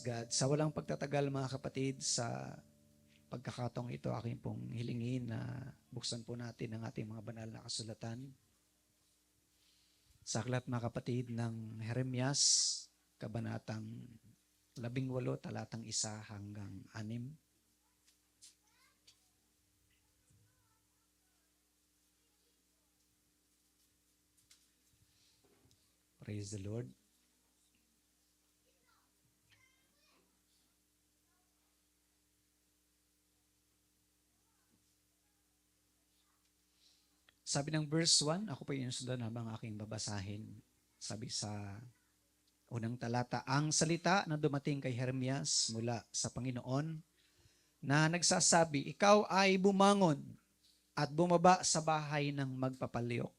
God. Sa walang pagtatagal mga kapatid, sa pagkakataong ito, aking pong hilingin na buksan po natin ang ating mga banal na kasulatan. Sa aklat mga kapatid ng Jeremias, kabanatang 18, talatang 1 hanggang 6. Praise the Lord. Sabi ng verse 1, ako po yung sundan habang aking babasahin. Sabi sa unang talata, ang salita na dumating kay Jeremias mula sa Panginoon na nagsasabi, ikaw ay bumangon at bumaba sa bahay ng magpapalyok.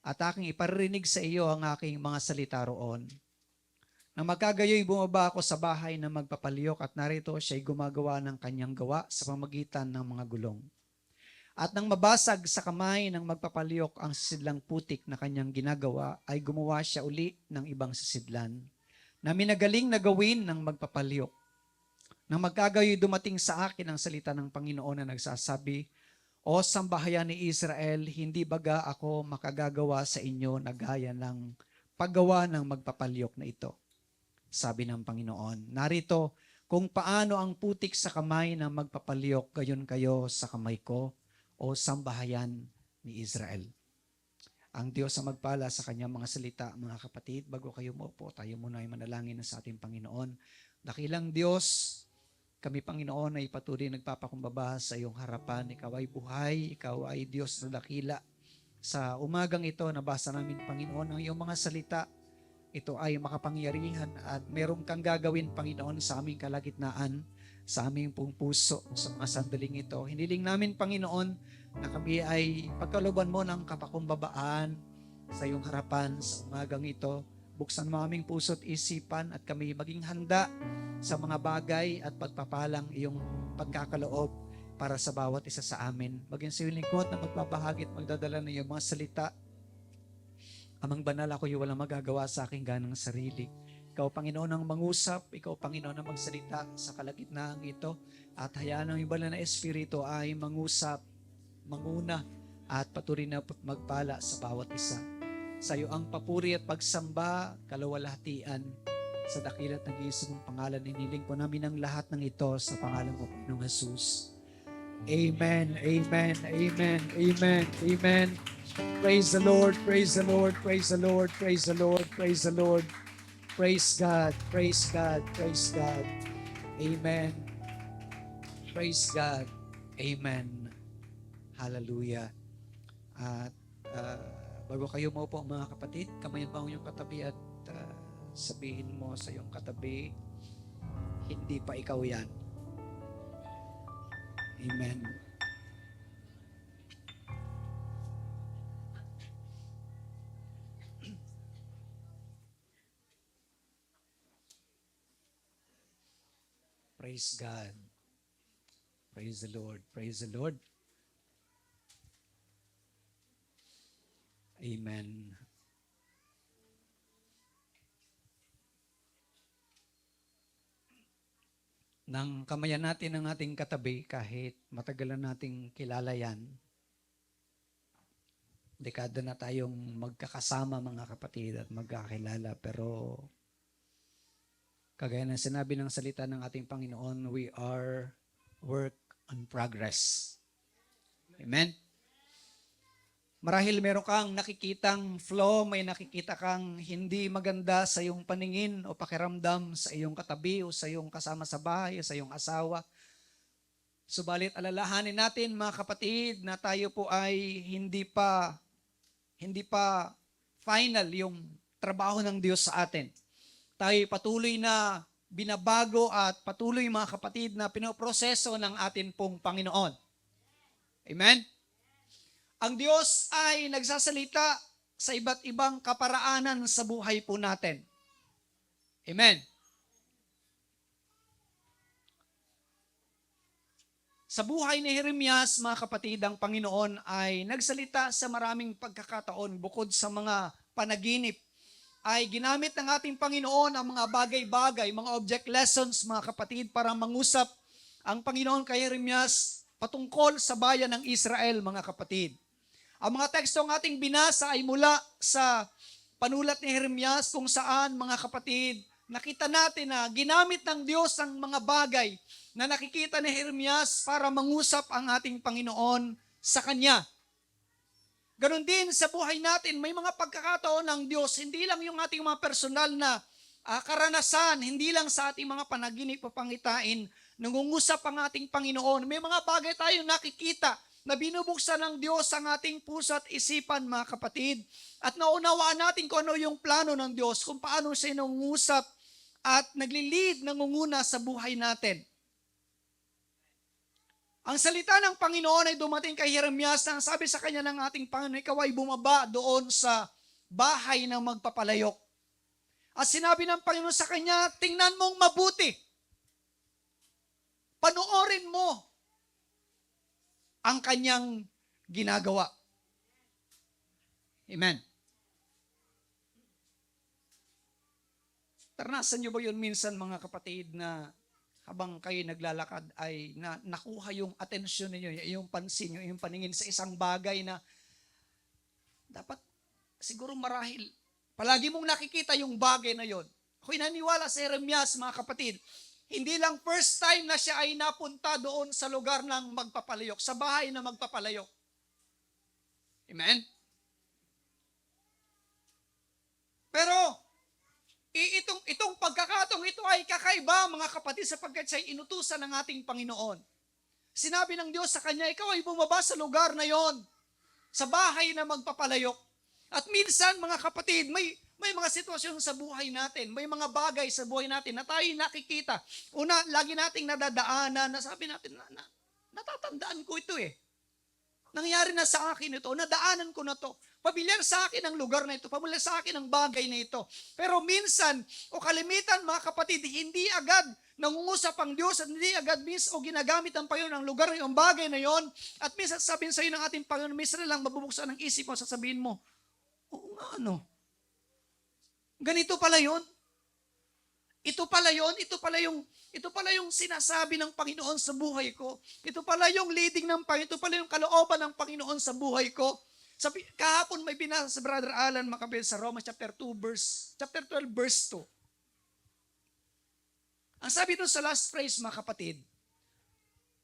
At aking iparinig sa iyo ang aking mga salita roon. Nang magkagayoy bumaba ako sa bahay ng magpapalyok at narito siya'y gumagawa ng kanyang gawa sa pamagitan ng mga gulong. At nang mabasag sa kamay ng magpapalyok ang sisidlang putik na kanyang ginagawa, ay gumawa siya uli ng ibang sisidlan na minagaling na gawin ng magpapalyok. Nang magkagayoy dumating sa akin ang salita ng Panginoon na nagsasabi, o sambahayan ni Israel, hindi baga ako makagagawa sa inyo na gaya ng paggawa ng magpapalyok na ito? Sabi ng Panginoon, narito kung paano ang putik sa kamay ng magpapalyok, gayon kayo sa kamay ko, o sambahayan ni Israel. Ang Diyos ang magpala sa kanyang mga salita, mga kapatid. Bago kayo maupo, tayo muna ay manalangin sa ating Panginoon. Dakilang Diyos, kami Panginoon ay patuloy nagpapakumbaba sa iyong harapan. Ikaw ay buhay, ikaw ay Diyos na dakila. Sa umagang ito, nabasa namin Panginoon ang iyong mga salita. Ito ay makapangyarihan at merong kang gagawin Panginoon sa aming kalagitnaan, sa aming pong puso sa mga sandaling ito. Hiniling namin, Panginoon, na kami ay pagkalooban mo ng kapakumbabaan sa iyong harapan sa umagang ito. Buksan mo aming puso at isipan at kami maging handa sa mga bagay at pagpapalang iyong pagkakaloob para sa bawat isa sa amin. Maging sa iyong lingkod na magbabahagi at magdadala ng iyong mga salita. Amang banal, ako yung walang magagawa sa aking ganang sarili. Ikaw, Panginoon, ang mangusap. Ikaw, Panginoon, ang magsalita sa kalagitnaan ito. At hayaan ang banal na Espiritu ay mangusap, manguna, at patuloy na magpala sa bawat isa. Sa iyo ang papuri at pagsamba, kalawalhatian, sa dakilat ng Isus mong pangalan. Iniling po namin ang lahat ng ito sa pangalan mo, Panginoong Jesus. Amen, amen, amen, amen, amen. Praise the Lord, praise the Lord, praise the Lord, praise the Lord, praise the Lord. Praise God, praise God, praise God. Amen. Praise God. Amen. Hallelujah. At bago kayo maupo mga kapatid, kamayan mo yung katabi at sabihin mo sa iyong katabi, hindi pa ikaw yan. Amen. Praise God. Praise the Lord. Praise the Lord. Amen. Nang kamayan natin ang ating katabi, kahit matagal na nating kilala yan, dekada na tayong magkakasama mga kapatid at magkakilala, pero kagaya ng sinabi ng salita ng ating Panginoon, we are work in progress. Amen? Marahil meron kang nakikitang flaw, may nakikita kang hindi maganda sa iyong paningin o pakiramdam sa iyong katabi o sa iyong kasama sa bahay o sa iyong asawa. Subalit alalahanin natin mga kapatid na tayo po ay hindi pa final yung trabaho ng Diyos sa atin. Tayo patuloy na binabago at patuloy mga kapatid na pinoproseso ng atin pong Panginoon. Amen? Ang Diyos ay nagsasalita sa iba't ibang kaparaanan sa buhay po natin. Amen? Sa buhay ni Jeremias, mga kapatid, ang Panginoon ay nagsalita sa maraming pagkakataon bukod sa mga panaginip ay ginamit ng ating Panginoon ang mga bagay-bagay, mga object lessons, mga kapatid, para mangusap ang Panginoon kay Jeremias patungkol sa bayan ng Israel, mga kapatid. Ang mga tekstong ating binasa ay mula sa panulat ni Jeremias kung saan, mga kapatid, nakita natin na ginamit ng Diyos ang mga bagay na nakikita ni Jeremias para mangusap ang ating Panginoon sa Kanya. Ganon din sa buhay natin, may mga pagkakataon ng Diyos, hindi lang yung ating mga personal na karanasan, hindi lang sa ating mga panaginip o pangitain, nangungusap ang ating Panginoon. May mga bagay tayong nakikita na binubuksan ng Diyos ang ating puso at isipan, mga kapatid. At naunawaan natin kung ano yung plano ng Diyos, kung paano siya nangungusap at naglilid, nangunguna sa buhay natin. Ang salita ng Panginoon ay dumating kay Jeremias na sabi sa kanya ng ating Panginoon, ikaw ay bumaba doon sa bahay ng magpapalayok. At sinabi ng Panginoon sa kanya, tingnan mong mabuti. Panoorin mo ang kanyang ginagawa. Amen. Taranasan niyo ba yun minsan, mga kapatid, na habang kayo naglalakad ay nakuha yung atensyon ninyo, yung pansin nyo, yung paningin sa isang bagay na dapat siguro marahil, palagi mong nakikita yung bagay na yon. Ako'y naniwala sa Jeremias, mga kapatid, hindi lang first time na siya ay napunta doon sa lugar ng magpapalayok, sa bahay na magpapalayok. Amen? Pero, itong pagkakataong ito ay kakaiba, mga kapatid, sapagkat siya ay inutusan ng ating Panginoon. Sinabi ng Diyos sa kanya, ikaw ay bumaba sa lugar na yon, sa bahay na magpapalayok. At minsan, mga kapatid, may mga sitwasyon sa buhay natin, may mga bagay sa buhay natin na tayo nakikita. Una, lagi nating nadadaanan, na sabi natin, natatandaan ko ito eh. Nangyari na sa akin ito, nadaanan ko na to. Pamilyar sa akin ang lugar na ito, pamilyar sa akin ang bagay na ito. Pero minsan, o kalimitan, mga kapatid, hindi agad nangungusap ang Diyos at hindi agad o ginagamit ang Panginoon ang lugar na yung bagay na yon. At minsan sabihin sa iyo ng ating Panginoon, minsan na lang mabubuksan ang isip mo, sasabihin mo, oo nga, ano? Ganito pala yun. Ito pala yun. Ito pala yung sinasabi ng Panginoon sa buhay ko. Ito pala yung leading ng Panginoon. Ito pala yung kalooban ng Panginoon sa buhay ko. Kahapon may binasa sa Brother Alan Macabel sa Romans chapter 12 verse 2. Ang sabi doon sa last phrase, mga kapatid,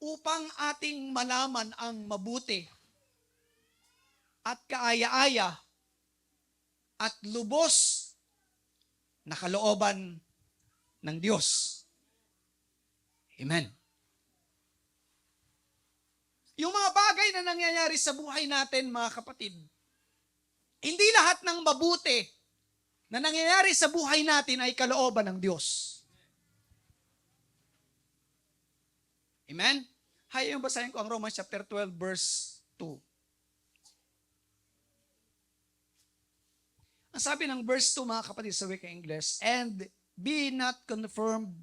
upang ating malaman ang mabuti at kaaya-aya at lubos na kalooban ng Diyos. Amen. Yung mga bagay na nangyayari sa buhay natin, mga kapatid, hindi lahat ng mabuti na nangyayari sa buhay natin ay kalooban ng Diyos. Amen? Hayaan yung basahin ko ang Romans chapter 12 verse 2. Ang sabi ng verse 2, mga kapatid, sa wika English, and be not conformed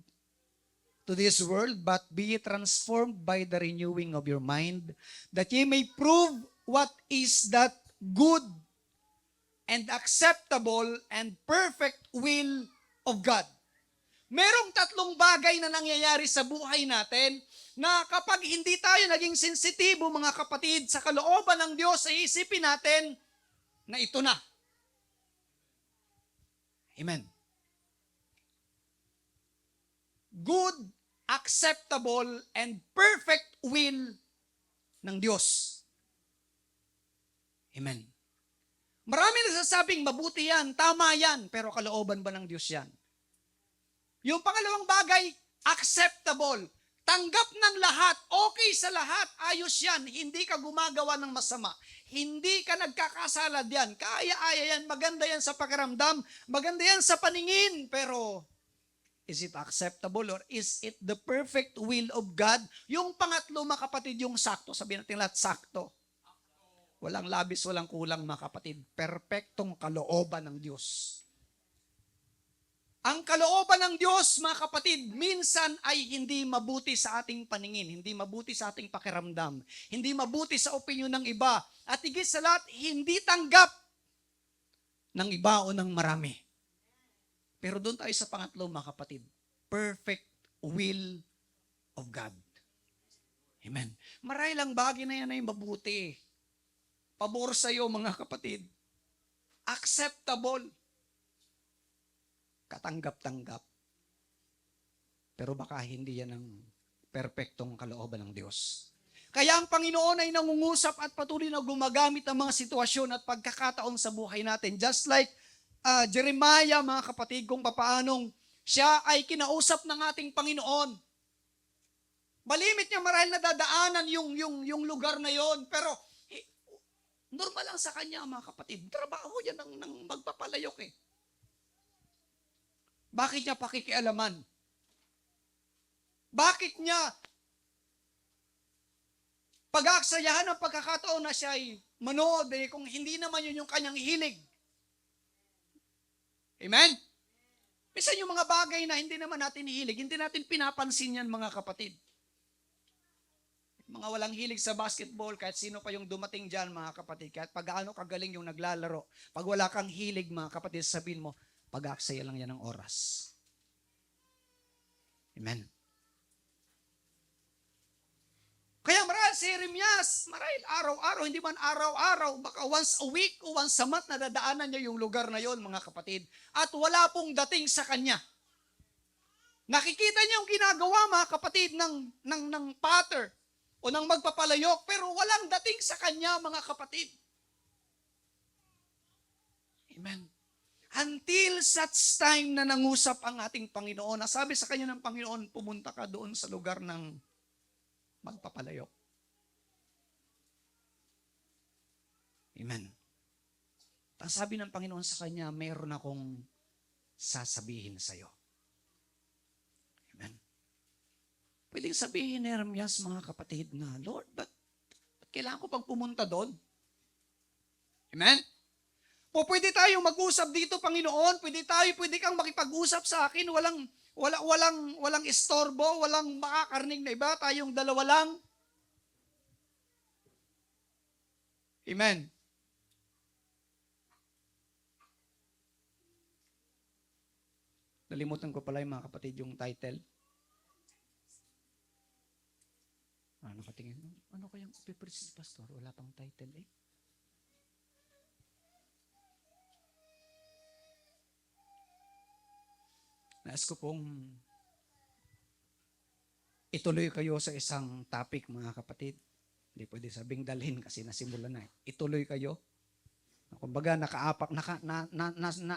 to this world, but be transformed by the renewing of your mind, that ye may prove what is that good and acceptable and perfect will of God. Merong tatlong bagay na nangyayari sa buhay natin na kapag hindi tayo naging sensitibo, mga kapatid, sa kalooban ng Diyos, ay isipin natin na ito na. Amen. Good, acceptable, and perfect will ng Diyos. Amen. Marami nagsasabing mabuti yan, tama yan, pero kalooban ba ng Diyos yan? Yung pangalawang bagay, acceptable. Tanggap ng lahat, okay sa lahat, ayos yan, hindi ka gumagawa ng masama. Hindi ka nagkakasala diyan. Kaya-aya yan, maganda yan sa pakiramdam, maganda yan sa paningin, pero is it acceptable or is it the perfect will of God? Yung pangatlo, mga kapatid, yung sakto. Sabihin natin lahat, sakto. Walang labis, walang kulang, mga kapatid. Perpektong kalooban ng Diyos. Ang kalooban ng Diyos, mga kapatid, minsan ay hindi mabuti sa ating paningin, hindi mabuti sa ating pakiramdam, hindi mabuti sa opinyon ng iba, at higit sa lahat, hindi tanggap ng iba o ng marami. Pero doon tayo sa pangatlo, mga kapatid. Perfect will of God. Amen. Marahil ang bagay na yan ay mabuti. Pabor sa iyo, mga kapatid. Acceptable. Katanggap-tanggap. Pero baka hindi yan ang perpektong kalooban ng Diyos. Kaya ang Panginoon ay nangungusap at patuloy na gumagamit ng mga sitwasyon at pagkakataon sa buhay natin. Just like Jeremiah, mga kapatid, kung papaanong siya ay kinausap ng ating Panginoon. Malimit niya marahil nadadaanan yung lugar na yon, pero normal lang sa kanya, mga kapatid. Trabaho yan ng magpapalayok eh. Bakit niya pakikialaman? Bakit niya pag-aaksayahan ng pagkakataon na siya ay manood kung hindi naman yun yung kanyang hilig? Amen? Minsan yung mga bagay na hindi naman natin hilig, hindi natin pinapansin yan, mga kapatid. Mga walang hilig sa basketball, kahit sino pa yung dumating dyan, mga kapatid, kahit pag-ano kagaling yung naglalaro, pag wala kang hilig, mga kapatid, sabihin mo, pag-aaksaya lang yan ng oras. Amen. Kaya marahil si Jeremias, marahil araw-araw, hindi man araw-araw, baka once a week o once a month, nadadaanan niya yung lugar na yon, mga kapatid. At wala pong dating sa kanya. Nakikita niya yung ginagawa, mga kapatid, ng potter o ng magpapalayok, pero walang dating sa kanya, mga kapatid. Amen. Until such time na nangusap ang ating Panginoon, nasabi sa kanya ng Panginoon, pumunta ka doon sa lugar ng magpapalayok. Amen. Ang sabi ng Panginoon sa kanya, mayroon akong sasabihin sa iyo. Amen. Pwedeng sabihin ni Jeremias, mga kapatid, na, Lord, ba't kailangan ko pang pumunta doon? Amen? O pwede tayong mag-usap dito, Panginoon, pwede kang makipag-usap sa akin, walang istorbo, walang makakarnig na iba, tayong dalawa lang. Amen. Nalimutan ko pala yung mga kapatid yung title. Nakatingin. Ano kayang ipipreach, Pastor? Wala pang title eh. Nais ko pong ituloy kayo sa isang topic, mga kapatid. Hindi pwede sabing dalhin kasi nasimulan na. Ituloy kayo. Kumbaga,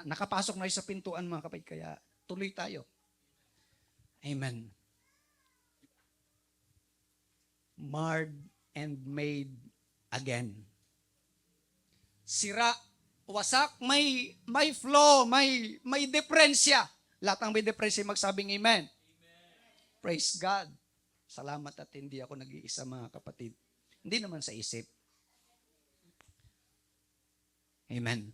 nakapasok na sa pintuan, mga kapatid, kaya tuloy tayo. Amen. Marred and made again. Sira, wasak, may flaw, may diferensya. Lahat ng may diferensya magsabing amen. Praise God. Salamat at hindi ako nag-iisa, mga kapatid. Hindi naman sa isip. Amen.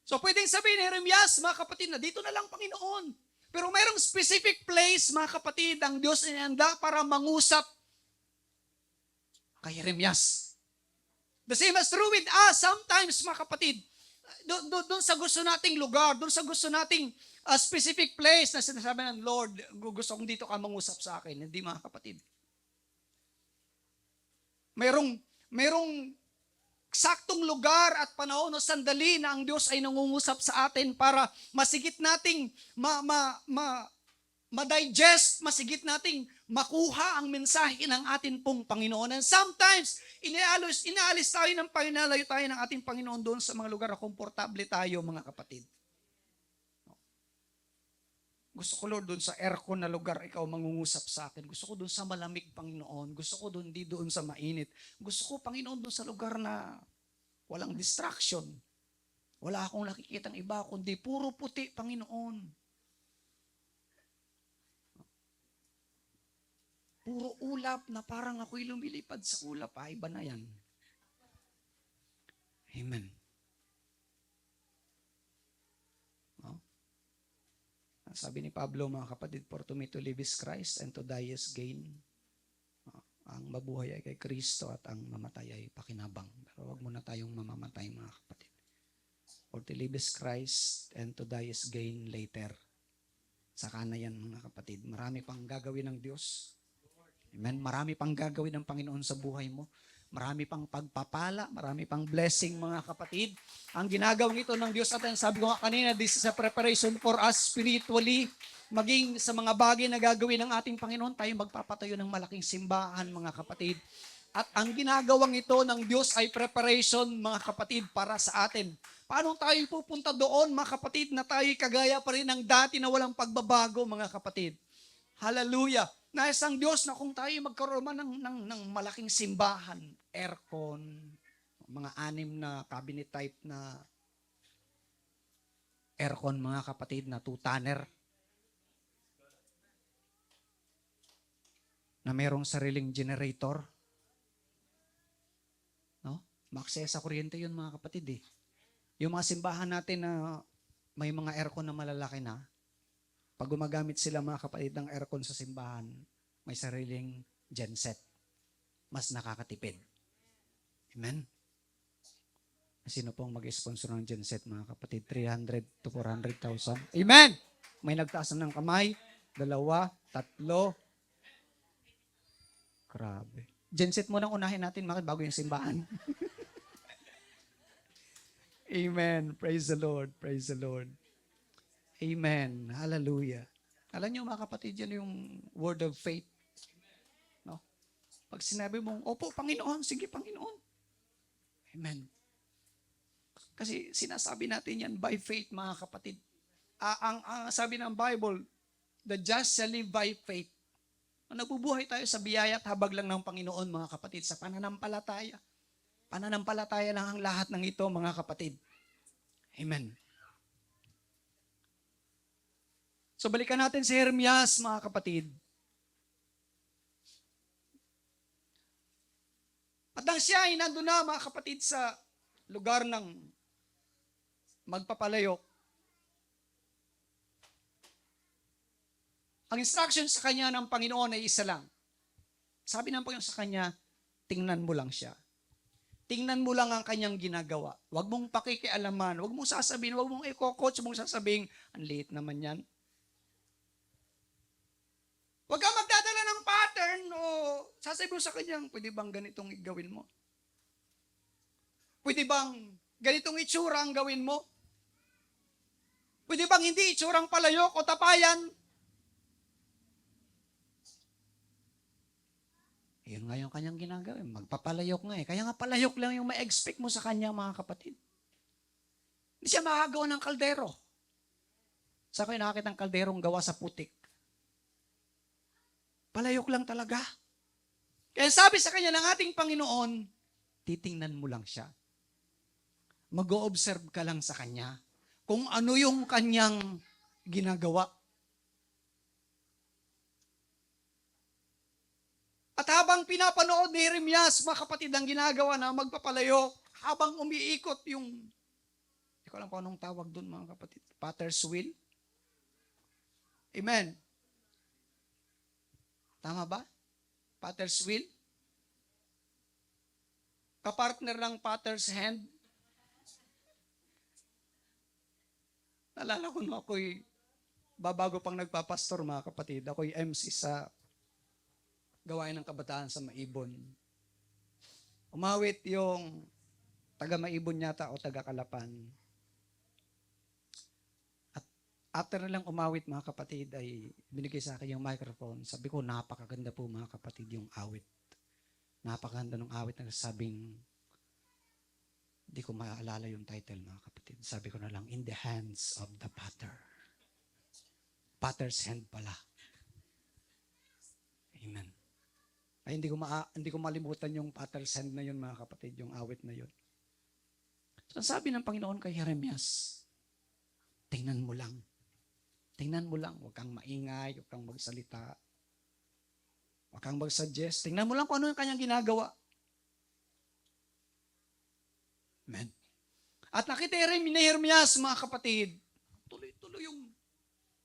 So pwedeng sabihin ni Jeremias, mga kapatid, na dito na lang, Panginoon. Pero mayroong specific place, mga kapatid, ang Diyos inihanda para mangusap kay Jeremias. The same as true with us. Sometimes, mga kapatid, doon sa gusto nating lugar, doon sa gusto nating specific place na sinasabi ng Lord, gusto kong dito ka mangusap sa akin. Hindi, mga kapatid. Mayroong saktong lugar at panahon o sandali na ang Diyos ay nangungusap sa atin para masigit nating ma-digest, masigit nating makuha ang mensahe ng ating pong Panginoon. And sometimes, inaalis tayo ng Panginoon, tayo ng ating Panginoon doon sa mga lugar na komportable tayo, mga kapatid. Gusto ko, Lord, doon sa aircon na lugar, ikaw mangungusap sa akin. Gusto ko doon sa malamig, Panginoon. Gusto ko doon, di doon sa mainit. Gusto ko, Panginoon, doon sa lugar na walang distraction. Wala akong nakikitang iba, kundi puro puti, Panginoon. Puro ulap na parang ako'y lumilipad sa ulap. Iba na yan. Amen. Sabi ni Pablo, mga kapatid, for to me to live is Christ and to die is gain. Ang mabuhay ay kay Kristo at ang mamatay ay pakinabang. Pero wag muna tayong mamamatay, mga kapatid. For to live is Christ and to die is gain later. Saka na yan mga kapatid. Marami pang gagawin ng Diyos. Amen. Marami pang gagawin ng Panginoon sa buhay mo. Marami pang pagpapala, marami pang blessing mga kapatid. Ang ginagawang ito ng Diyos natin, sabi ko nga kanina, this is a preparation for us spiritually. Maging sa mga bagay na gagawin ng ating Panginoon, tayo magpapatayo ng malaking simbahan mga kapatid. At ang ginagawang ito ng Diyos ay preparation mga kapatid para sa atin. Paano tayo pupunta doon mga kapatid na tayo kagaya pa rin ng dati na walang pagbabago mga kapatid? Hallelujah! Na isang Diyos na kung tayo magkaroon man ng malaking simbahan, aircon, mga 6 na cabinet type na aircon mga kapatid na 2-tonner na merong sariling generator. No? Maakses sa kuryente yun mga kapatid eh. Yung mga simbahan natin na may mga aircon na malalaki na, pag gumagamit sila mga kapatid ng aircon sa simbahan, may sariling genset. Mas nakakatipid. Amen? Sino pong mag-sponsor ng genset mga kapatid? 300 to 400,000. Amen! May nagtaas ng kamay. 2, 3. Grabe. Genset mo nang unahin natin bago yung simbahan. Amen. Praise the Lord. Praise the Lord. Amen. Hallelujah. Alam niyo mga kapatid, yan yung word of faith. No? Pag sinabi mong, opo, Panginoon, sige, Panginoon. Amen. Kasi sinasabi natin yan by faith, mga kapatid. Ang sabi ng Bible, the just shall live by faith. Nabubuhay tayo sa biyaya at habag lang ng Panginoon, mga kapatid, sa pananampalataya. Pananampalataya lang ang lahat ng ito, mga kapatid. Amen. So balikan natin si Jeremias, mga kapatid. At nang siya ay nandun na, mga kapatid, sa lugar ng magpapalayok, ang instruction sa kanya ng Panginoon ay isa lang. Sabi ng Panginoon sa kanya, tingnan mo lang siya. Tingnan mo lang ang kanyang ginagawa. Huwag mong pakikialaman. Huwag mong sasabihin, huwag mong i-coach, huwag mong sasabihin, ang liit naman yan. Huwag kang magdadala ng pattern o sasabihin mo sa kanyang, pwede bang ganitong gawin mo? Pwede bang ganitong itsura ang gawin mo? Pwede bang hindi itsurang palayok o tapayan? Yun nga yung kanyang ginagawa. Magpapalayok nga eh. Kaya nga palayok lang yung ma-expect mo sa kanya, mga kapatid. Hindi siya makagawa ng kaldero. Sa akin nakakita ng kalderong gawa sa putik. Palayok lang talaga. Kaya sabi sa kanya ng ating Panginoon, titingnan mo lang siya. Mag-o-observe ka lang sa kanya kung ano yung kanyang ginagawa. At habang pinapanood ni Jeremias, mga kapatid, ang ginagawa na magpapalayok, habang umiikot yung, hindi ko alam kung anong tawag doon, mga kapatid, potter's wheel. Amen. Tama ba? Potter's wheel? Kapartner ng potter's hand. Naalala ko nung ako'y babago pang nagpapastor, mga kapatid. Ako'y MC sa gawain ng kabataan sa Maibon. Umawit yung taga Maibon yata o taga Kalapan. At after nilang umawit, mga kapatid, ay binigay sa akin yung microphone. Sabi ko, napakaganda po mga kapatid yung awit. Napakaganda ng awit na sabing, hindi ko maalala yung title, mga kapatid. Sabi ko na lang, in the hands of the potter. Potter's hand pala. Amen. Ay, hindi ko malimutan yung potter's hand na yun, mga kapatid, yung awit na yun. So, sabi ng Panginoon kay Jeremias, tingnan mo lang. Tingnan mo lang. Huwag kang maingay, huwag kang magsalita. Huwag kang mag-suggest. Tingnan mo lang kung ano yung kanyang ginagawa. Amen. At nakita ni Jeremias, mga kapatid, tuloy-tuloy yung,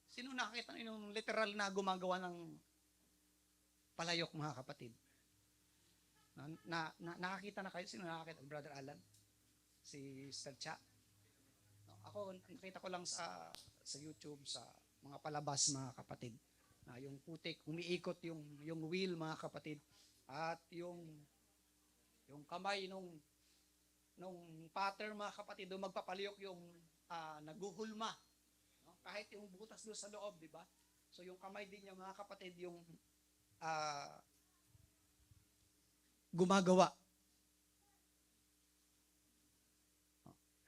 sino nakita yung literal na gumagawa ng palayok, mga kapatid? Nakakita na kayo? Sino nakakita? Brother Alan? Si Sister Cha? Ako, nakita ko lang sa YouTube, sa mga palabas, mga kapatid, na yung putik, umiikot yung wheel, mga kapatid, at yung kamay nung pattern, mga kapatid, doon magpapaliyok yung naguhulma. No? Kahit yung butas doon sa loob, di ba? So yung kamay din niya, mga kapatid, yung ah, gumagawa.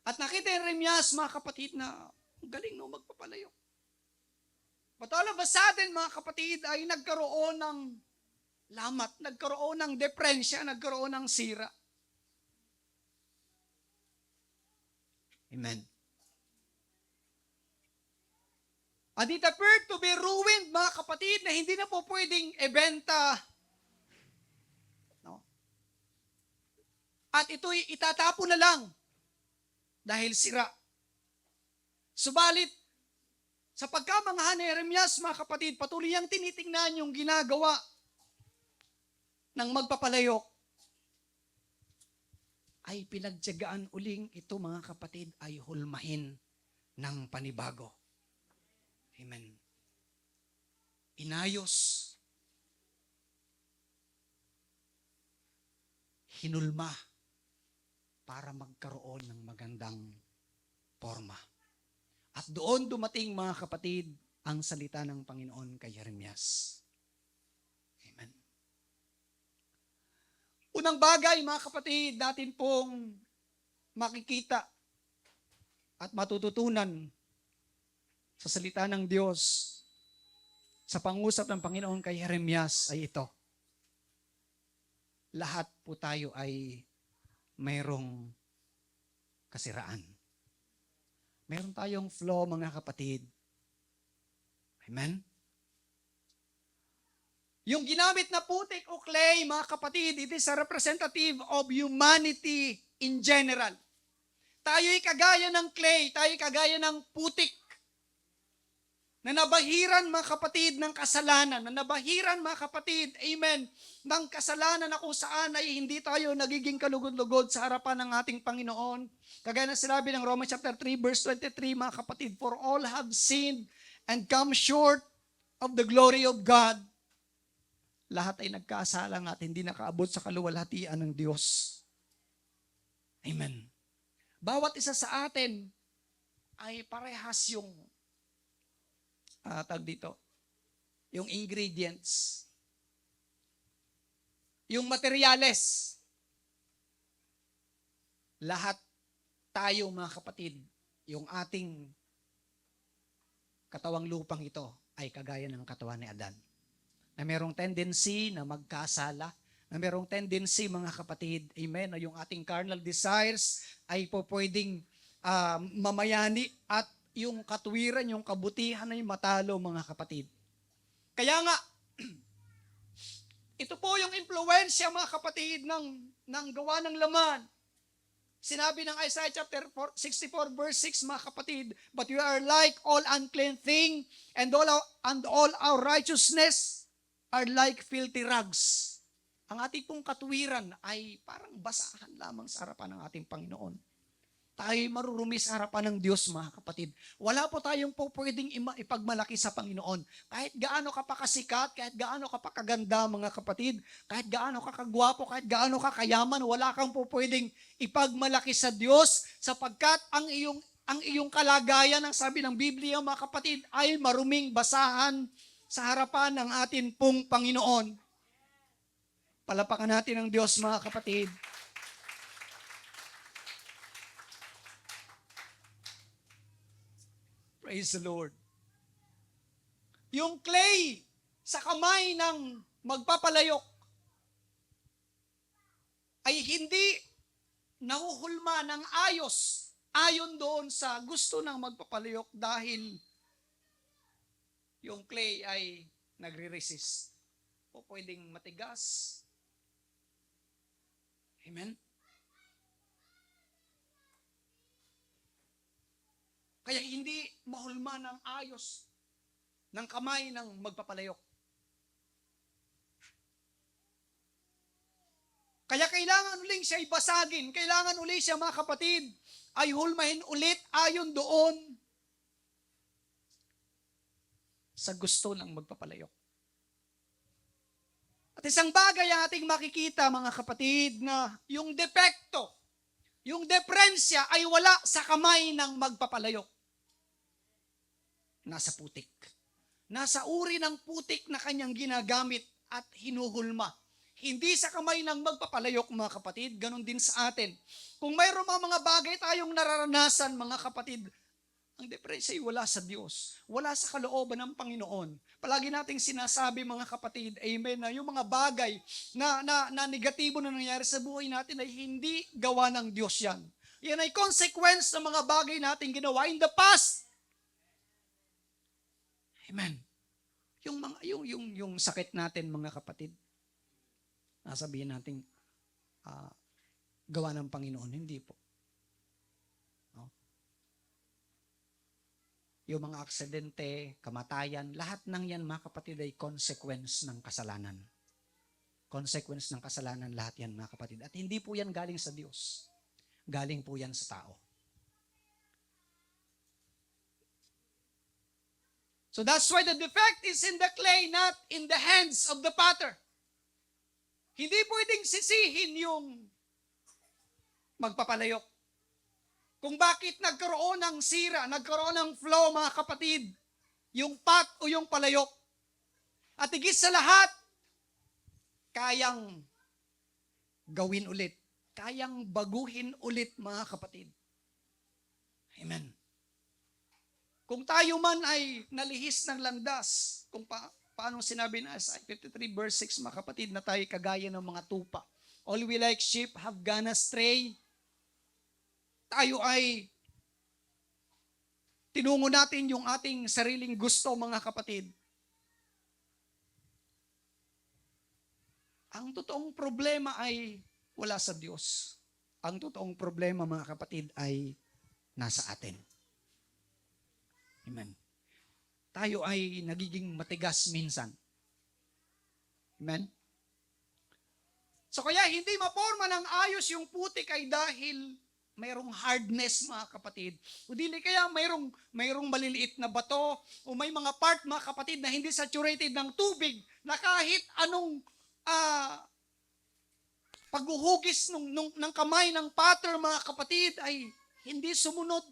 At nakita yung Remyas, mga kapatid, na galing no magpapalayok. But all of a sudden, mga kapatid, ay nagkaroon ng lamat, nagkaroon ng depresya, nagkaroon ng sira. Amen. And it appeared to be ruined, mga kapatid, na hindi na po pwedeng ibenta. No? At ito'y itatapo na lang dahil sira. Subalit, sa pagkamangha ni Jeremias, mga kapatid, patuloy niyang tinitingnan yung ginagawa ng magpapalayok. Ay pinagtiyagaan uling ito, mga kapatid, ay hulmahin ng panibago. Amen. Inayos, hinulma, para magkaroon ng magandang forma. At doon dumating, mga kapatid, ang salita ng Panginoon kay Jeremias. Amen. Unang bagay, mga kapatid, natin pong makikita at matututunan sa salita ng Diyos sa pangusap ng Panginoon kay Jeremias ay ito. Lahat po tayo ay mayroong kasiraan. Meron tayong flaw, mga kapatid. Amen? Yung ginamit na putik o clay, mga kapatid, it is a representative of humanity in general. Tayo'y kagaya ng clay, tayo'y kagaya ng putik na nabahiran, mga kapatid, ng kasalanan, na nabahiran, mga kapatid, amen, ng kasalanan na kung saan ay hindi tayo nagiging kalugod-lugod sa harapan ng ating Panginoon. Kagaya na sinabi ng Romans chapter 3, verse 23, mga kapatid, for all have sinned and come short of the glory of God. Lahat ay nagkasala at hindi nakaabot sa kaluwalhatian ng Diyos. Amen. Bawat isa sa atin ay parehas yung yung ingredients, yung materyales. Lahat tayo, mga kapatid, yung ating katawang lupang ito ay kagaya ng katawan ni Adan, na merong tendency na magkasala, na merong tendency, mga kapatid, amen, na yung ating carnal desires ay po pwedeng mamayani at yung katuwiran, yung kabutihan ay matalo, mga kapatid. Kaya nga, ito po yung impluensya, mga kapatid, ng gawa ng laman. Sinabi ng Isaiah chapter 64 verse 6, mga kapatid, but you are like all unclean thing, and all our righteousness are like filthy rags. Ang ating pong katuwiran ay parang basahan lamang sa harapan ng ating Panginoon. Tayo marurumi sa harapan ng Diyos, mga kapatid. Wala po tayong po pwedeng ipagmalaki sa Panginoon. Kahit gaano ka pa kasikat, kahit gaano ka pa kaganda, mga kapatid, kahit gaano ka kagwapo, kahit gaano ka kayaman, wala kang po pwedeng ipagmalaki sa Diyos, sapagkat ang iyong kalagayan, ang sabi ng Biblia, mga kapatid, ay maruming basahan sa harapan ng atin pong Panginoon. Palapakan natin ang Diyos, mga kapatid. Praise the Lord. Yung clay sa kamay ng magpapalayok ay hindi nahuhulma ng ayos ayon doon sa gusto ng magpapalayok dahil yung clay ay nagre-resist. O pwedeng matigas. Amen? Kaya hindi mahulma ng ayos ng kamay ng magpapalayok. Kaya kailangan uling siya ibasagin. Kailangan ulit siya, mga kapatid, ay hulmahin ulit ayon doon sa gusto ng magpapalayok. At isang bagay ang ating makikita, mga kapatid, na yung depekto, yung deprensya ay wala sa kamay ng magpapalayok. Nasa putik. Nasa uri ng putik na kanyang ginagamit at hinuhulma. Hindi sa kamay ng magpapalayok, mga kapatid, ganun din sa atin. Kung mayroon mga bagay tayong nararanasan, mga kapatid, ang depresya ay wala sa Diyos. Wala sa kalooban ng Panginoon. Palagi nating sinasabi, mga kapatid, amen, na yung mga bagay na negatibo na nangyari sa buhay natin ay hindi gawa ng Diyos yan. Yan ay consequence ng mga bagay nating ginawa in the past. Amen. Yung sakit natin, mga kapatid, nasabihin natin, gawa ng Panginoon. Hindi po. No? Yung mga aksidente, kamatayan, lahat ng yan, mga kapatid, ay consequence ng kasalanan. Consequence ng kasalanan, lahat yan, mga kapatid. At hindi po yan galing sa Diyos. Galing po yan sa tao. So that's why the defect is in the clay, not in the hands of the potter. Hindi pwedeng sisihin yung magpapalayok. Kung bakit nagkaroon ng sira, nagkaroon ng flaw, mga kapatid, yung pot o yung palayok. At higit sa lahat, kayang gawin ulit. Kayang baguhin ulit, mga kapatid. Amen. Kung tayo man ay nalihis ng landas, kung paano sinabi na sa Isaiah 53 verse 6, mga kapatid, na tayo kagaya ng mga tupa. All we like sheep have gone astray. Tayo ay tinungo natin yung ating sariling gusto, mga kapatid. Ang totoong problema ay wala sa Diyos. Ang totoong problema, mga kapatid, ay nasa atin. Amen. Tayo ay nagiging matigas minsan. Amen? So kaya hindi maporma ng ayos yung putik ay dahil mayroong hardness, mga kapatid. O dili kaya mayroong maliliit na bato o may mga part, mga kapatid, na hindi saturated ng tubig na kahit anong paghuhugis ng kamay ng potter, mga kapatid, ay hindi sumunod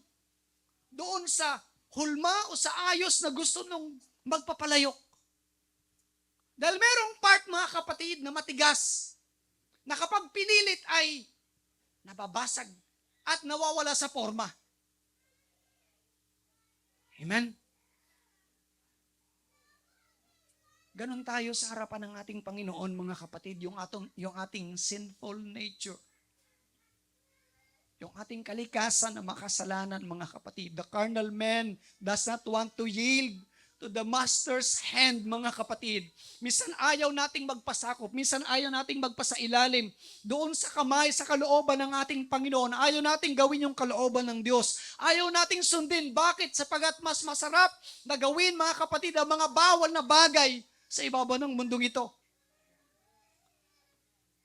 doon sa hulma o sa ayos na gusto nung magpapalayok. Dahil merong part, mga kapatid, na matigas, na kapag pinilit ay nababasag at nawawala sa forma. Amen? Ganon tayo sa harapan ng ating Panginoon, mga kapatid, yung ating sinful nature. Yung ating kalikasan na makasalanan, mga kapatid. The carnal man does not want to yield to the master's hand, mga kapatid. Minsan ayaw nating magpasakop. Minsan ayaw nating magpasailalim doon sa kamay, sa kalooban ng ating Panginoon. Ayaw nating gawin yung kalooban ng Diyos. Ayaw nating sundin. Bakit? Sapagat mas masarap na gawin, mga kapatid, ang mga bawal na bagay sa ibabaw ng mundong ito.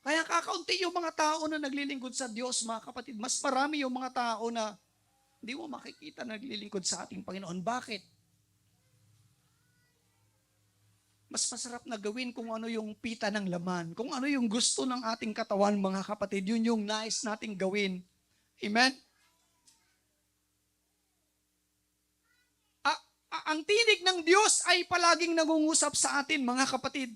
Kaya kakaunti yung mga tao na naglilingkod sa Diyos, mga kapatid. Mas marami yung mga tao na hindi mo makikita na naglilingkod sa ating Panginoon. Bakit? Mas masarap na gawin kung ano yung pita ng laman. Kung ano yung gusto ng ating katawan, mga kapatid. Yun yung nais nating gawin. Amen? Ang tinig ng Diyos ay palaging nangungusap sa atin, mga kapatid.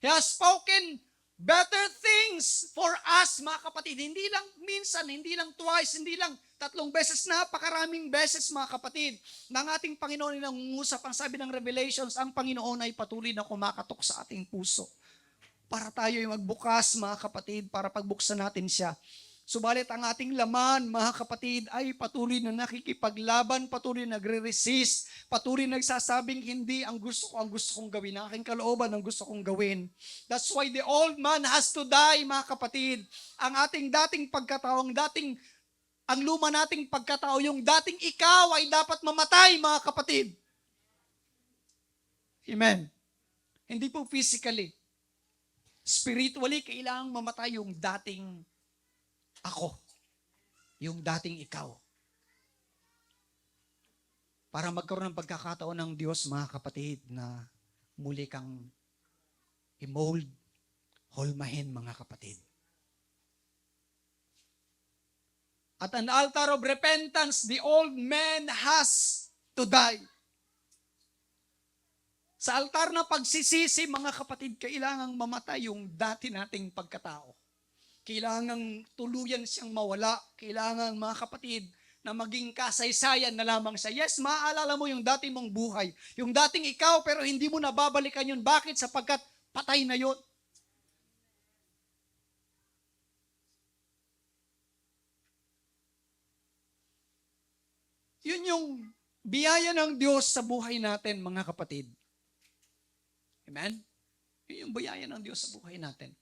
He has spoken better things for us, mga kapatid. Hindi lang minsan, hindi lang twice, hindi lang 3 beses, napakaraming beses, mga kapatid, ng ating Panginoon ay nangungusap. Ang sabi ng Revelations, ang Panginoon ay patuloy na kumakatok sa ating puso. Para tayo ay magbukas, mga kapatid, para pagbuksan natin siya. Subalit ang ating laman, mga kapatid, ay patuloy na nakikipaglaban, patuloy nagre-resist, patuloy nagsasabing hindi ang gusto kong gawin, ang aking kalooban ang gusto kong gawin. That's why the old man has to die, mga kapatid. Ang ating dating pagkatao, ang luma nating pagkatao, yung dating ikaw ay dapat mamatay, mga kapatid. Amen. Hindi po physically. Spiritually, kailangang mamatay yung dating ako. Yung dating ikaw. Para magkaroon ng pagkakataon ng Diyos, mga kapatid, na muli kang i-mold, holmahin, mga kapatid. At an altar of repentance, the old man has to die. Sa altar na pagsisisi, mga kapatid, kailangang mamatay yung dati nating pagkatao. Kailangang tuluyan siyang mawala. Kailangan, mga kapatid, na maging kasaysayan na lamang sa yes, maaalala mo yung dati mong buhay. Yung dating ikaw, pero hindi mo nababalikan yun. Bakit? Sapagkat patay na yun. Yun yung biyaya ng Diyos sa buhay natin, mga kapatid. Amen? Yun yung biyaya ng Diyos sa buhay natin.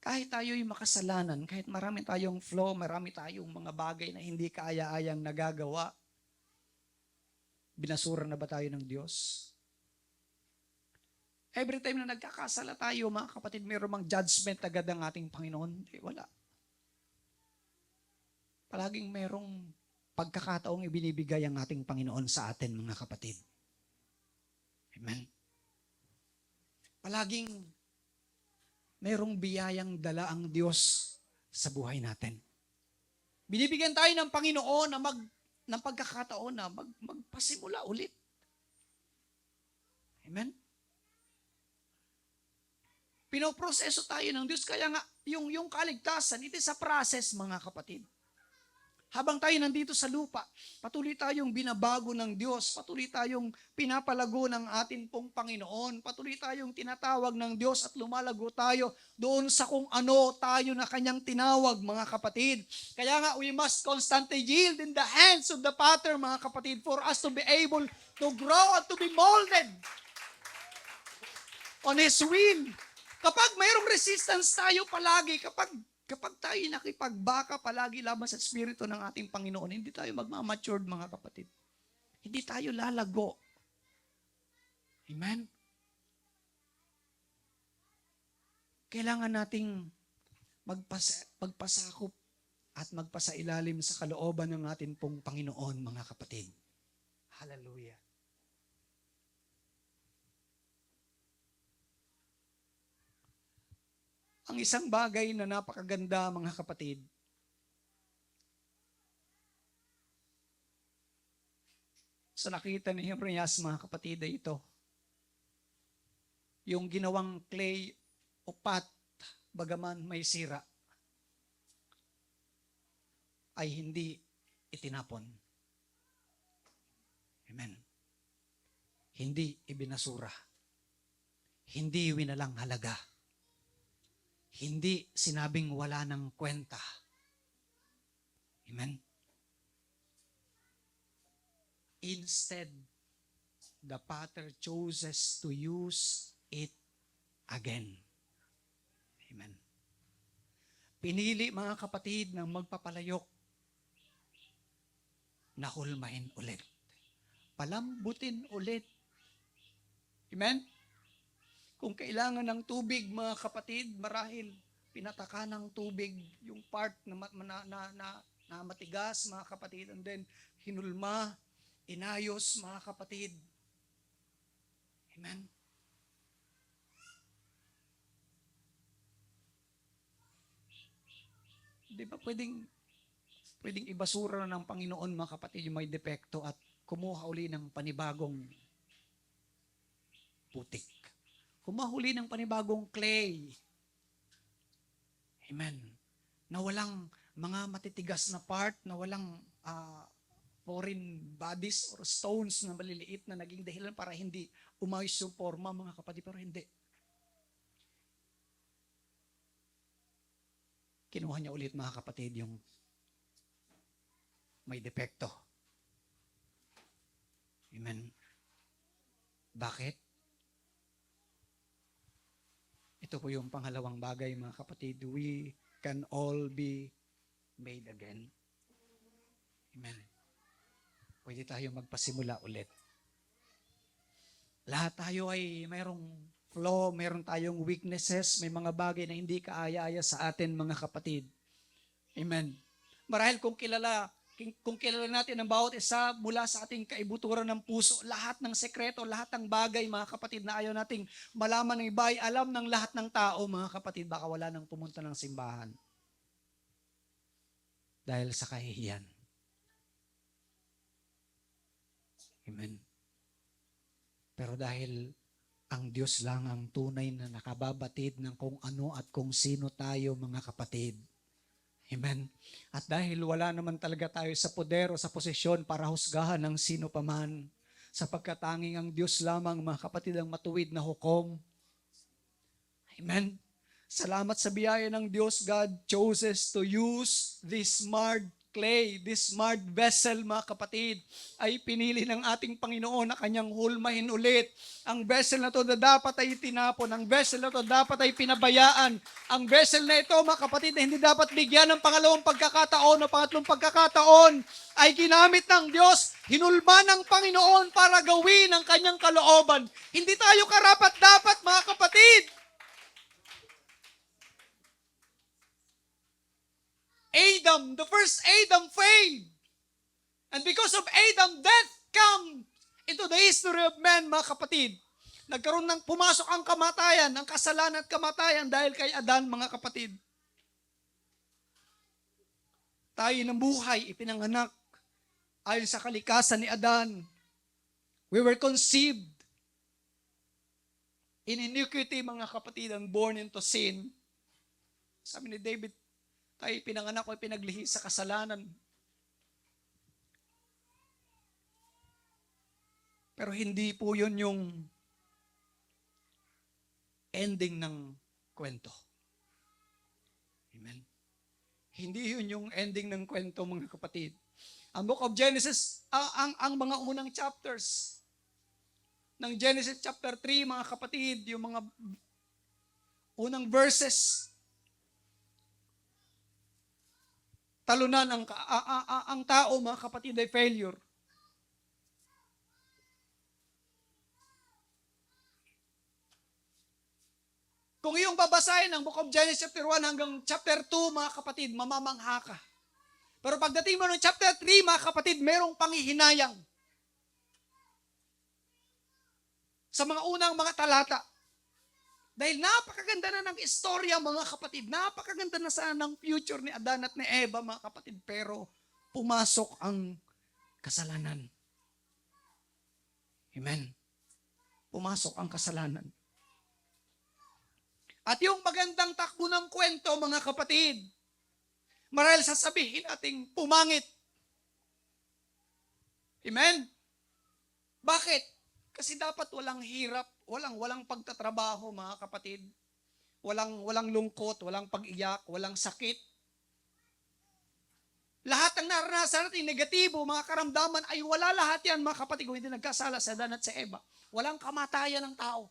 Kahit tayo'y makasalanan, kahit marami tayong flaw, marami tayong mga bagay na hindi kaaya-ayang nagagawa, binasura na ba tayo ng Diyos? Every time na nagkakasala tayo, mga kapatid, mayroon mang judgment agad ang ating Panginoon? Hindi, wala. Palaging mayroong pagkakataong ibinibigay ang ating Panginoon sa atin, mga kapatid. Amen? Palaging mayroong biyayang dala ang Diyos sa buhay natin. Binibigyan tayo ng Panginoon na ng pagkakataon na magpasimula ulit. Amen? Pinoproseso tayo ng Diyos. Kaya nga, yung kaligtasan, it is a process, mga kapatid. Habang tayo nandito sa lupa, patuloy tayong binabago ng Diyos, patuloy tayong pinapalago ng atin pong Panginoon, patuloy tayong tinatawag ng Diyos at lumalago tayo doon sa kung ano tayo na Kanyang tinawag, mga kapatid. Kaya nga, we must constantly yield in the hands of the Father, mga kapatid, for us to be able to grow and to be molded on His will. Kapag mayroong resistance tayo palagi, kapag tayo nakipagbaka palagi laban sa Espiritu ng ating Panginoon, hindi tayo magmamatured, mga kapatid. Hindi tayo lalago. Amen? Kailangan nating magpasakop at magpasailalim sa kalooban ng ating pong Panginoon, mga kapatid. Hallelujah. Ang isang bagay na napakaganda, mga kapatid, sa nakita ni Jeremias, mga kapatid, ay ito. Yung ginawang clay o pot, bagaman may sira, ay hindi itinapon. Amen. Hindi ibinasura. Hindi winalang halaga. Hindi sinabing wala ng kwenta. Amen? Instead, the Father chooses to use it again. Amen. Pinili, mga kapatid, ng magpapalayok na hulmahin ulit. Palambutin ulit. Amen? Kung kailangan ng tubig, mga kapatid, marahil pinataka ng tubig yung part na matigas, mga kapatid, and then hinulma, inayos, mga kapatid. Amen? Di ba pwedeng ibasura ng Panginoon, mga kapatid, yung may depekto at kumuha uli ng panibagong putik. Kumahuli ng panibagong clay. Amen. Na walang mga matitigas na part, na walang foreign bodies or stones na maliliit na naging dahilan para hindi umayos yung forma, mga kapatid, pero hindi. Kinuha niya ulit, mga kapatid, yung may depekto. Amen. Bakit? Ito po yung pangalawang bagay, mga kapatid. We can all be made again. Amen. Pwede tayo magpasimula ulit. Lahat tayo ay mayroong flaw, meron tayong weaknesses, may mga bagay na hindi kaaya-aya sa atin mga kapatid. Amen. Marahil kung kilala natin ang bawat isa mula sa ating kaibuturan ng puso, lahat ng sekreto, lahat ng bagay mga kapatid na ayaw nating malaman ng iba ay alam ng lahat ng tao mga kapatid, baka wala nang pumunta ng simbahan. Dahil sa kahihiyan. Amen. Pero dahil ang Diyos lang ang tunay na nakababatid ng kung ano at kung sino tayo mga kapatid. Amen. At dahil wala naman talaga tayo sa poder o sa posisyon para husgahan ng sino paman, sapagkat tanging ang Diyos lamang mga kapatid ang matuwid na hukom. Amen. Salamat sa biyaya ng Diyos, God chooses to use this marred clay, this marred vessel, mga kapatid, ay pinili ng ating Panginoon na kanyang hulmahin ulit. Ang vessel na to na dapat ay tinapon, ang vessel na to dapat ay pinabayaan. Ang vessel na ito, mga kapatid, na hindi dapat bigyan ng pangalawang pagkakataon o pangatlong pagkakataon, ay ginamit ng Diyos, hinulma ng Panginoon para gawin ang kanyang kalooban. Hindi tayo karapat-dapat, mga kapatid. Adam, the first Adam failed. And because of Adam, death come into the history of man, mga kapatid. Nagkaroon ng pumasok ang kamatayan, ang kasalanan at kamatayan dahil kay Adan, mga kapatid. Tayo ng buhay, ipinanganak ayon sa kalikasan ni Adan. We were conceived in iniquity, mga kapatid, and born into sin. Sabi ni David, tayo pinanganak o pinaglihi sa kasalanan. Pero hindi po yun yung ending ng kwento. Amen. Hindi yun yung ending ng kwento, mga kapatid. Ang Book of Genesis, ang mga unang chapters ng Genesis chapter 3, mga kapatid, yung mga unang verses, talunan ang tao, mga kapatid, ay failure. Kung iyong babasahin ang Book of Genesis chapter 1 hanggang chapter 2, mga kapatid, mamamangha ka. Pero pagdating mo ng chapter 3, mga kapatid, merong panghihinayang. Sa mga unang mga talata. Dahil napakaganda na ng istorya, mga kapatid. Napakaganda na sana ng future ni Adan at ni Eva, mga kapatid. Pero pumasok ang kasalanan. Amen. Pumasok ang kasalanan. At yung magandang takbo ng kwento, mga kapatid, marahil sasabihin nating pumangit. Amen? Bakit? Kasi dapat walang hirap, walang pagtatrabaho, mga kapatid. Walang lungkot, walang pag-iyak, walang sakit. Lahat ng naranasan natin, negatibo, mga karamdaman, ay wala lahat yan, mga kapatid, kung hindi nagkasala sa Adan at sa Eva. Walang kamatayan ng tao.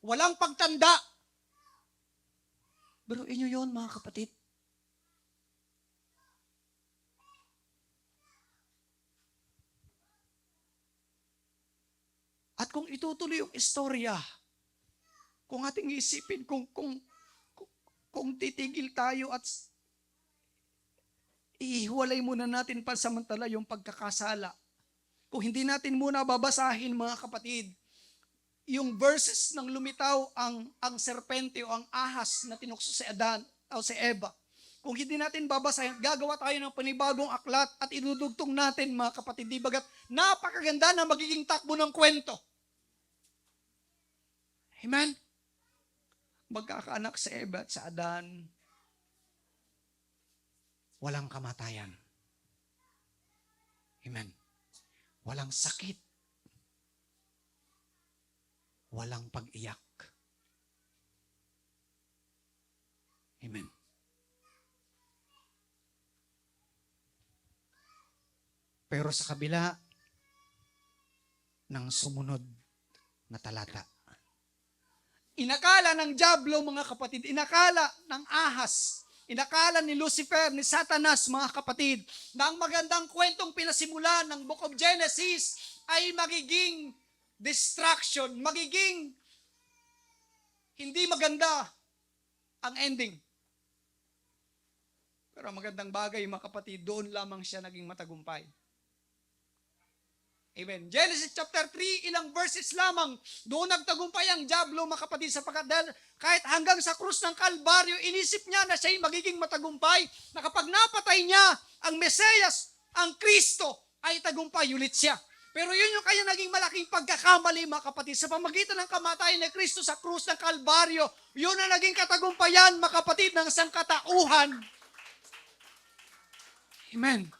Walang pagtanda. Pero inyo yun, mga kapatid. At kung itutuloy yung istorya, kung ating isipin, kung titigil tayo at ihiwalay muna natin pansamantala yung pagkakasala. Kung hindi natin muna babasahin, mga kapatid, yung verses ng lumitaw ang serpente o ang ahas na tinukso si Adan o si Eva. Kung hindi natin babasahin, gagawa tayo ng panibagong aklat at idudugtong natin, mga kapatid, di bagat napakaganda na magiging takbo ng kwento. Amen? Magkakaanak si Eva at sa Adan, walang kamatayan. Amen? Walang sakit. Walang pag-iyak. Amen. Pero sa kabila ng sumunod na talata, inakala ng dyablo, mga kapatid, inakala ng ahas, inakala ni Lucifer, ni Satanas, mga kapatid, na ang magandang kwentong pinasimulan ng Book of Genesis ay magiging distraction, magiging Hindi maganda ang ending. Pero magandang bagay, mga kapatid, doon lamang siya naging matagumpay. Amen. Genesis chapter 3, ilang verses lamang, doon nagtagumpay ang dyablo, mga kapatid, sapagkat kahit hanggang sa krus ng Kalbaryo, inisip niya na siya'y magiging matagumpay, na kapag napatay niya ang Mesiyas, ang Kristo, ay tagumpay ulit siya. Pero yun yung kanya naging malaking pagkakamali, mga kapatid, sa pamagitan ng kamatayan ni Kristo sa krus ng Kalbaryo, yun ang naging katagumpayan, mga kapatid, ng sangkatauhan. Amen.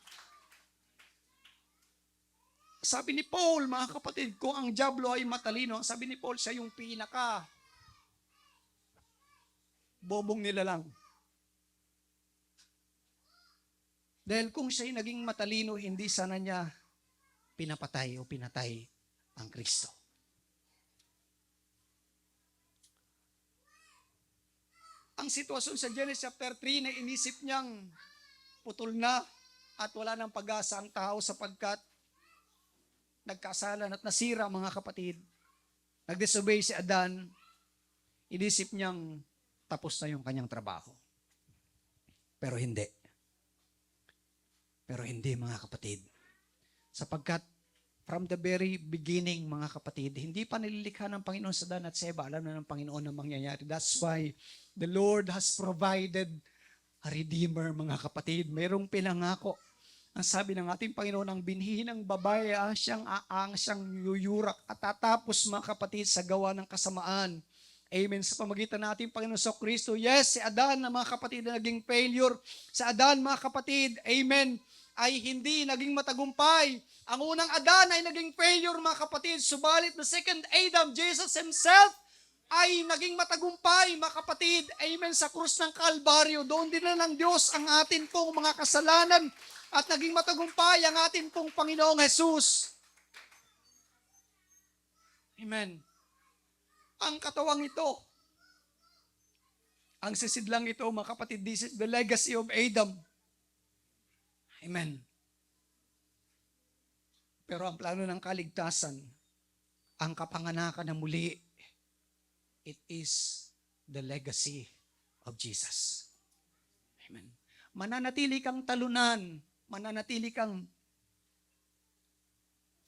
Sabi ni Paul, mga kapatid, kung ang dyablo ay matalino, sabi ni Paul, siya yung pinaka bobong nila lang. Dahil kung siya'y naging matalino, hindi sana niya pinapatay o pinatay ang Kristo. Ang sitwasyon sa Genesis chapter 3 na inisip niyang putol na at wala ng pag-asa ang tao sapagkat nagkasalan at nasira, mga kapatid. Nag-disobey si Adan, inisip niyang tapos na yung kanyang trabaho. Pero hindi. Pero hindi, mga kapatid. Sapagkat from the very beginning, mga kapatid, hindi pa nililikha ng Panginoon sa Dan at Seba. Alam na ng Panginoon na mangyayari. That's why the Lord has provided a Redeemer, mga kapatid. Mayroong pinangako. Ang sabi ng ating Panginoon, ang binhi ng babae, siyang aang, siyang yuyurak at tatapos, mga kapatid, sa gawa ng kasamaan. Amen. Sa pamagitan ng ating Panginoon sa Kristo. Yes, si Adan, na mga kapatid, na naging failure. Sa Adan, mga kapatid, amen, ay hindi naging matagumpay. Ang unang Adan ay naging failure, mga kapatid. Subalit the second Adam, Jesus Himself, ay naging matagumpay, mga kapatid. Amen. Sa krus ng Kalbaryo, doon din na ng Diyos ang atin pong mga kasalanan at naging matagumpay ang atin pong Panginoong Jesus. Amen. Ang katawang ito, ang sisidlang ito, mga kapatid, this is the legacy of Adam. Amen. Pero ang plano ng kaligtasan, ang kapanganakan na muli, it is the legacy of Jesus. Amen. Mananatili kang talunan, mananatili kang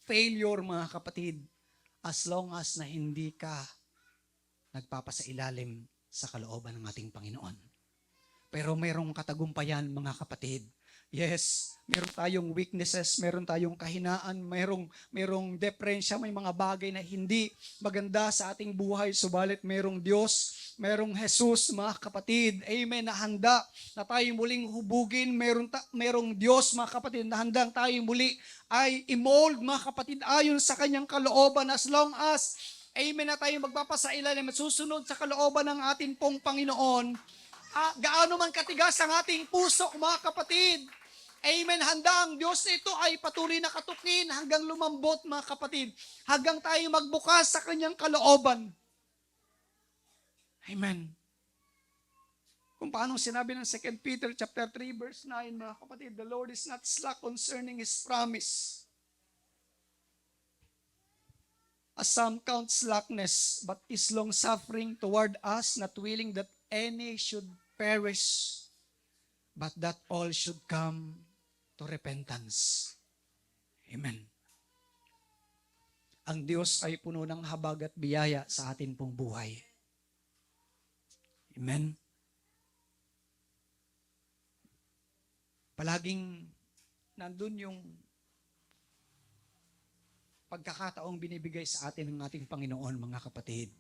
failure, mga kapatid, as long as na hindi ka nagpapasailalim sa kalooban ng ating Panginoon. Pero mayroong katagumpayan, mga kapatid. Yes, meron tayong weaknesses, meron tayong kahinaan, merong depresya, may mga bagay na hindi maganda sa ating buhay. Subalit merong Diyos, merong Jesus, mga kapatid. Amen, na handa na tayo muling hubugin. Merong Diyos, mga kapatid, na handang tayo muli ay i-mold, mga kapatid, ayon sa kanyang kalooban, as long as, amen, na tayo magpapasailalim at susunod sa kalooban ng ating pong Panginoon. Gaano man katigas ang ating puso, mga kapatid, amen, handa ang Diyos na ito ay patuloy na katukin hanggang lumambot, mga kapatid, hanggang tayo magbukas sa kanyang kalooban. Amen. Kung paano sinabi ng 2 Peter chapter 3 verse 9, mga kapatid, the Lord is not slack concerning His promise, as some count slackness, but is long-suffering toward us, not willing that any should perish, but that all should come to repentance. Amen. Ang Diyos ay puno ng habag at biyaya sa atin pong buhay. Amen. Palaging nandun yung pagkakataong binibigay sa atin ng ating Panginoon, mga kapatid.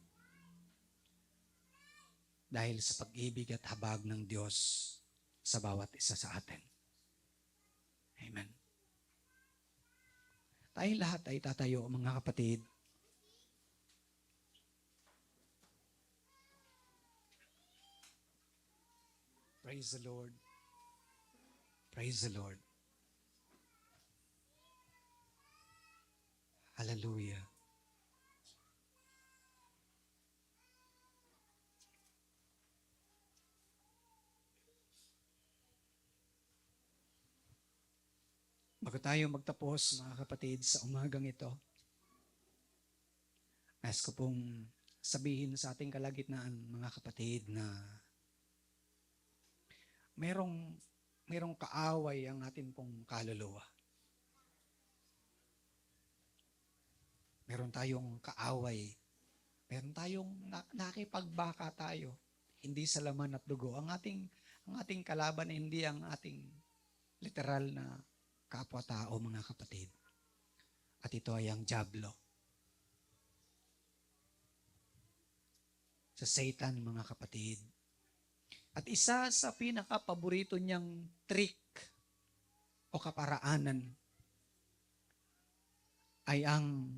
Dahil sa pag-ibig at habag ng Diyos sa bawat isa sa atin. Amen. Tayong lahat ay tatayo, mga kapatid. Praise the Lord. Praise the Lord. Hallelujah. Bago tayo magtapos, mga kapatid, sa umagang ito, nais ko pong sabihin sa ating kalagitnaan, mga kapatid, na merong kaaway ang atin pong kaluluwa. Meron tayong kaaway. Meron tayong nakipagbaka tayo. Hindi sa laman at dugo. Ang ating kalaban ay hindi ang ating literal na kapwa-tao, mga kapatid. At ito ay ang dyablo. Sa Satan, mga kapatid. At isa sa pinaka-paborito niyang trick o kaparaanan ay ang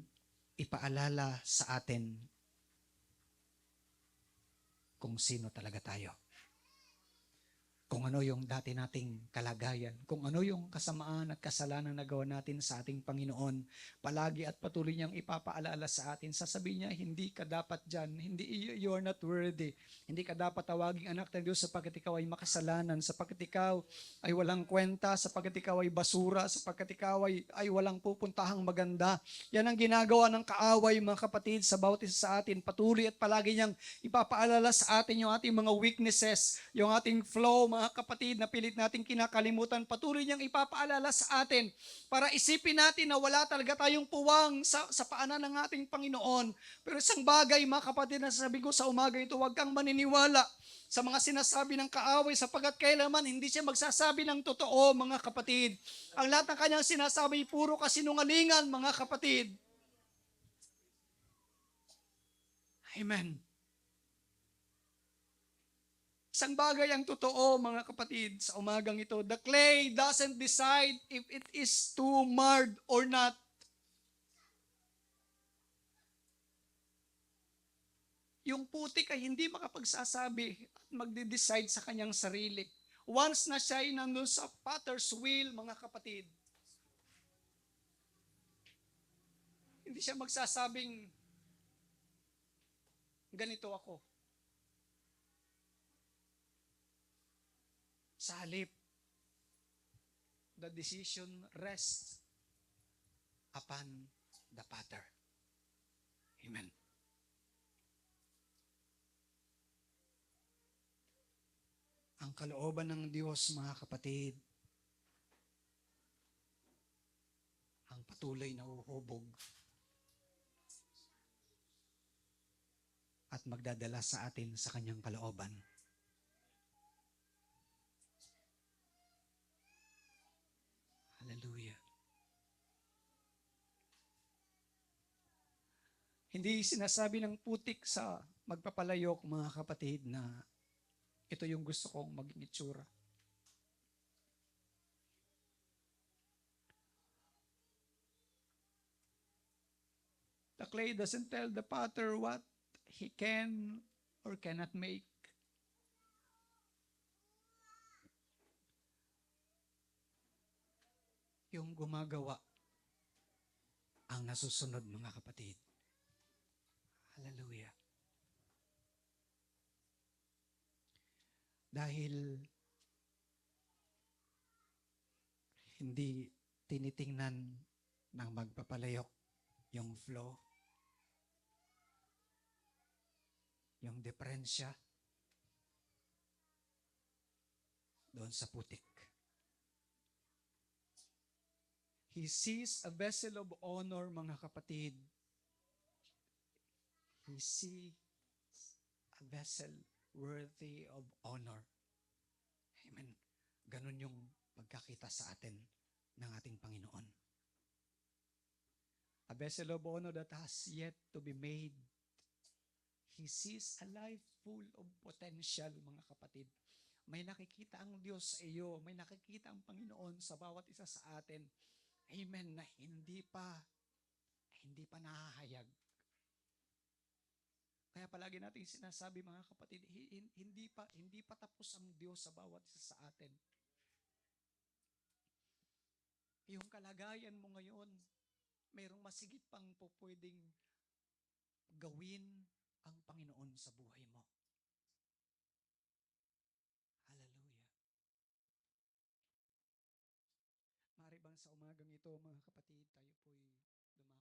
ipaalala sa atin kung sino talaga tayo. Kung ano yung dati nating kalagayan, kung ano yung kasamaan at kasalanan na gawa natin sa ating Panginoon, palagi at patuloy niyang ipapaalala sa atin. Sasabihin niya, hindi ka dapat dyan, you are not worthy. Hindi ka dapat tawaging anak ng Diyos sapagkat ikaw ay makasalanan, sapagkat ikaw ay walang kwenta, sapagkat ikaw ay basura, sapagkat ikaw ay walang pupuntahang maganda. Yan ang ginagawa ng kaaway, mga kapatid, sa bawat isa sa atin. Patuloy at palagi niyang ipapaalala sa atin yung ating mga weaknesses, yung ating flow, mga kapatid, na pilit natin kinakalimutan. Patuloy niyang ipapaalala sa atin para isipin natin na wala talaga tayong puwang sa paanan ng ating Panginoon. Pero isang bagay, mga kapatid, na sasabi ko sa umaga ito, huwag kang maniniwala sa mga sinasabi ng kaaway sapagkat kailanman hindi siya magsasabi ng totoo, mga kapatid. Ang lahat ng kanyang sinasabi, puro kasinungalingan, mga kapatid. Amen. Isang bagay ang totoo, mga kapatid, sa umagang ito. The clay doesn't decide if it is too marred or not. Yung putik ay hindi makapagsasabi at magde-decide sa kanyang sarili. Once na siya ay nandun sa potter's wheel, mga kapatid, hindi siya magsasabing, ganito ako. Sa halip, the decision rests upon the potter. Amen. Ang kalooban ng Diyos, mga kapatid, ang patuloy na uhubog at magdadala sa atin sa kanyang kalooban. Hallelujah. Hindi sinasabi ng putik sa magpapalayok, mga kapatid, na ito yung gusto kong maging itsura. The clay doesn't tell the potter what he can or cannot make. Yung gumagawa ang nasusunod, mga kapatid. Hallelujah. Dahil hindi tinitingnan ng magpapalayok yung flow, yung diferensya doon sa putik. He sees a vessel of honor, mga kapatid. He sees a vessel worthy of honor. Amen. Ganun yung pagkakita sa atin ng ating Panginoon. A vessel of honor that has yet to be made. He sees a life full of potential, mga kapatid. May nakikita ang Diyos sa iyo. May nakikita ang Panginoon sa bawat isa sa atin. Amen, na hindi pa nahahayag. Kaya palagi natin sinasabi, mga kapatid, hindi pa tapos ang Diyos sa bawat isa sa atin. Yung kalagayan mo ngayon, mayroong masigit pang pwedeng gawin ang Panginoon sa buhay mo. Hallelujah. Mari bang sa umagang ito, mga kapatid, tayo po'y dumako dito sa unahan.